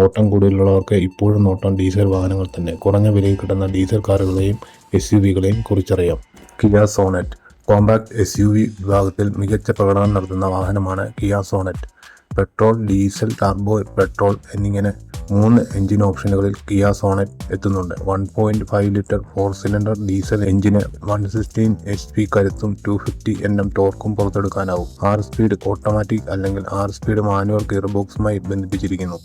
ഓട്ടം കൂടുതലുള്ളവർക്ക് ഇപ്പോഴും നോട്ടം ഡീസൽ വാഹനങ്ങൾ തന്നെ. കുറഞ്ഞ വിലയിൽ കിട്ടുന്ന ഡീസൽ കാറുകളെയും SUVകളെയും കുറിച്ചറിയാം. കിയ സോണറ്റ് കോമ്പാക്ട് SUV വിഭാഗത്തിൽ മികച്ച പ്രകടനം നടത്തുന്ന വാഹനമാണ് Kia Sonet. Petrol, diesel, turbo, petrol എന്നിങ്ങനെ 3 എഞ്ചിൻ ഓപ്ഷനുകളിൽ കിയ സോണറ്റ് എത്തുന്നുണ്ട്. 1.5 ലിറ്റർ 4 സിലിണ്ടർ ഡീസൽ എഞ്ചിന് 116 HP കരുത്തും 250 Nm ടോർക്കും പുറത്തെടുക്കാനാവും. 6 സ്പീഡ് ഓട്ടോമാറ്റിക് അല്ലെങ്കിൽ 6 സ്പീഡ് മാനുവൽ ഗിയർ ബോക്സുമായി ബന്ധിപ്പിച്ചിരിക്കുന്നു.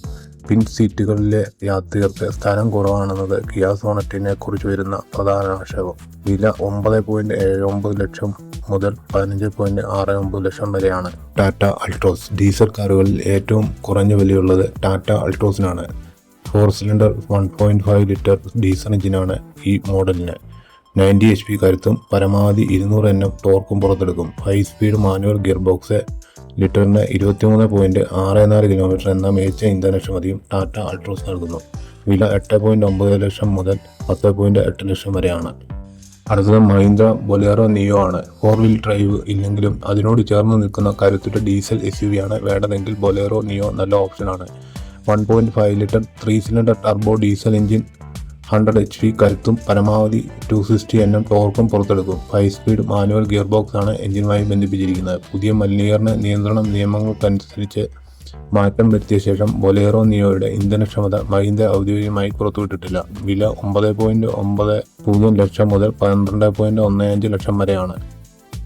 പിൻ സീറ്റുകളിലെ യാത്രികർക്ക് സ്ഥലം കുറവാണെന്നത് കിയ സോണറ്റിനെ കുറിച്ച് വരുന്ന പ്രധാന ആക്ഷേപം. വില 9.79 ലക്ഷം മുതൽ 15.69 ലക്ഷം വരെയാണ്. ടാറ്റ അൾട്രോസ് ഡീസൽ കാറുകളിൽ ഏറ്റവും കുറഞ്ഞ വിലയുള്ളത് ടാറ്റ അൾട്രോസിനാണ്. 4 സിലിണ്ടർ 1.5 ലിറ്റർ ഡീസൽ എഞ്ചിനാണ് ഈ മോഡലിന്. 90 HP കരുത്തും പരമാവധി 200 Nm ടോർക്കും പുറത്തെടുക്കും. 5 സ്പീഡ് മാനുവൽ ഗിയർ ബോക്സ്, ലിറ്ററിന് 23.64 കിലോമീറ്റർ എന്ന മികച്ച ഇന്ധനക്ഷമതയും ടാറ്റ അൾട്രോസ് നൽകുന്നു. വില 8.9 ലക്ഷം മുതൽ 10.8 ലക്ഷം വരെയാണ്. അടുത്തത് മഹീന്ദ്ര ബൊലേറോ നിയോ ആണ്. 4 വീൽ ഡ്രൈവ് ഇല്ലെങ്കിലും അതിനോട് ചേർന്ന് നിൽക്കുന്ന കരുത്തുറ്റ ഡീസൽ SUV ആണ് വേണ്ടതെങ്കിൽ ബൊലേറോ നിയോ നല്ല ഓപ്ഷനാണ്. 1.5 litre 3 cylinder turbo diesel engine, 100 HP കരുത്തും പരമാവധി 260 Nm ടോർക്കും പുറത്തെടുക്കും. 5 സ്പീഡ് മാനുവൽ ഗിയർ ബോക്സ് ആണ് എഞ്ചിനുമായി ബന്ധിപ്പിച്ചിരിക്കുന്നത്. പുതിയ മലിനീകരണ നിയന്ത്രണ നിയമങ്ങൾക്കനുസരിച്ച് മാറ്റം വരുത്തിയ ശേഷം ബൊലേറോ നിയോയുടെ ഇന്ധനക്ഷമത മഹീന്ദ്ര ഔദ്യോഗികമായി പുറത്തുവിട്ടിട്ടില്ല. വില 9.90 ലക്ഷം മുതൽ 12.15 ലക്ഷം വരെയാണ്.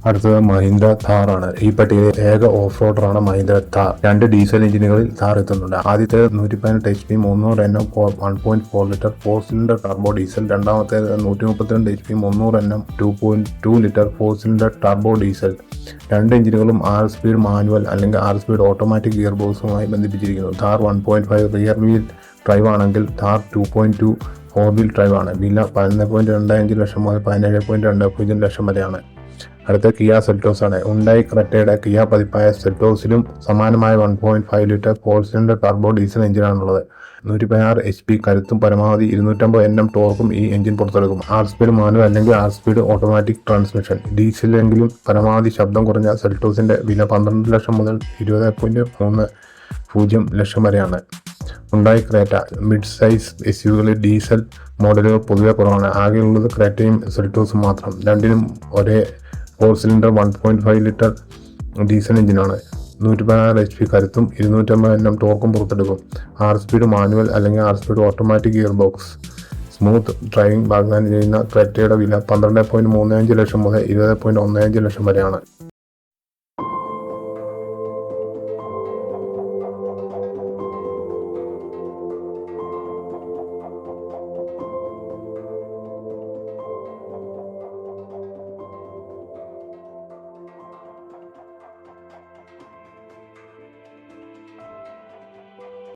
അടുത്തത് മഹീന്ദ്ര താർ ആണ്. ഈ പട്ടികയിൽ ഏക ഓഫ് റോഡറാണ് മഹീന്ദ്ര താർ. 2 ഡീസൽ എഞ്ചിനുകളിൽ താർ എത്തുന്നുണ്ട്. ആദ്യത്തേത് 118 HP 300 Nm 1.4 litre 4 cylinder turbo diesel. രണ്ടാമത്തേത് 132 HP 300 Nm 2.2 litre 4 cylinder turbo diesel. 2 എഞ്ചിനുകളും 6 സ്പീഡ് മാനുവൽ അല്ലെങ്കിൽ 6 സ്പീഡ് ഓട്ടോമാറ്റിക് ഗിയർ ബോക്സുമായി ബന്ധിപ്പിച്ചിരിക്കുന്നു. താർ 1.5 റിയർ വീൽ ഡ്രൈവ് ആണെങ്കിൽ താർ 2.2 4 വീൽ ഡ്രൈവ് ആണ്. വില 11.25 ലക്ഷം മുതൽ 17.20 ലക്ഷം വരെയാണ്. അടുത്ത കിയ സെൽറ്റോസ് ആണ്. ഹ്യുണ്ടായി ക്രെറ്റയുടെ കിയ പതിപ്പായ സെൽറ്റോസിലും സമാനമായ 1.5 ലിറ്റർ 4 സിലിണ്ടർ ടർബോ ഡീസൽ എഞ്ചിനാണുള്ളത്. 116 HP കരുത്തും പരമാവധി 250 Nm ടോർക്കും ഈ എഞ്ചിൻ പുറത്തെടുക്കും. 6 സ്പീഡ് മാനുവൽ അല്ലെങ്കിൽ 6 സ്പീഡ് ഓട്ടോമാറ്റിക് ട്രാൻസ്മിഷൻ. ഡീസലെങ്കിലും പരമാവധി ശബ്ദം കുറഞ്ഞ സെൽറ്റോസിന്റെ വില 12 ലക്ഷം മുതൽ 20.30 ലക്ഷം വരെയാണ്. ഹ്യുണ്ടായി ക്രെറ്റ മിഡ് സൈസ് SUVകളിൽ ഡീസൽ മോഡലുകൾ പൊതുവെ കുറവാണ്. ആകെയുള്ളത് ക്രെറ്റയും സെൽറ്റോസും മാത്രം. രണ്ടിനും ഒരേ 4 സിലിണ്ടർ 1.5 ലിറ്റർ ഡീസൽ എഞ്ചിനാണ്. 116 HP കരുത്തും 250 Nm ടോർക്കും പുറത്തെടുക്കും. 6 സ്പീഡ് മാനുവൽ അല്ലെങ്കിൽ 6 speed automatic gear box. Smooth driving വാഗ്ദാനം ചെയ്യുന്ന ക്രെറ്റയുടെ വില 12.35 ലക്ഷം മുതൽ 20.15 ലക്ഷം വരെയാണ്.